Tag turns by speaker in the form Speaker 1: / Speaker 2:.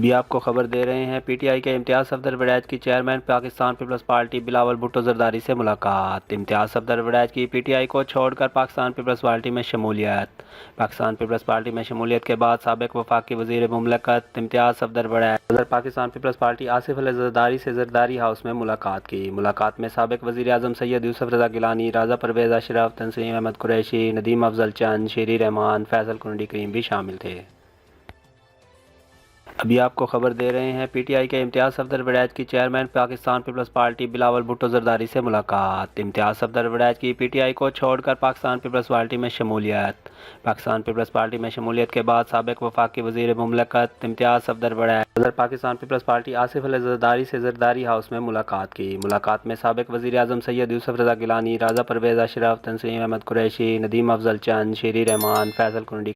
Speaker 1: ابھی آپ کو خبر دے رہے ہیں پی ٹی آئی کے امتیاز صفدر وڑائج کی چیئرمین پاکستان پیپلز پارٹی بلاول بھٹو زرداری سے ملاقات۔ امتیاز صفدر وڑائج کی پی ٹی آئی کو چھوڑ کر پاکستان پیپلز پارٹی میں شمولیت۔ پاکستان پیپلز پارٹی میں شمولیت کے بعد سابق وفاقی وزیر مملکت امتیاز صفدر وڑائج صدر پاکستان پیپلز پارٹی آصف علی زرداری سے زرداری ہاؤس میں ملاقات کی۔ ملاقات میں سابق وزیر اعظم سید یوسف رضا گیلانی، راضا پرویز اشرف، تنسیم احمد قریشی، ندیم افضل چند، شیری رحمان، فیصل کنڈی کریم بھی شامل تھے۔ ابھی آپ کو خبر دے رہے ہیں پی ٹی آئی کے امتیاز صفدر وڑائج کی چیئرمین پاکستان پیپلز پارٹی بلاول بھٹو زرداری سے ملاقات۔ امتیاز صفدر وڑائج کی پی ٹی آئی کو چھوڑ کر پاکستان پیپلز پارٹی میں شمولیت۔ پاکستان پیپلز پارٹی میں شمولیت کے بعد سابق وفاقی وزیر مملکت امتیاز صفدر وڑائج صدر پاکستان پیپلز پارٹی آصف علی زرداری سے زرداری ہاؤس میں ملاقات کی۔ ملاقات میں سابق وزیر اعظم سید یوسف رضا گیلانی، راضا پرویز اشرف، تنسیم احمد قریشی، ندیم افضل چند، شیری رحمان، فیصل کنڈی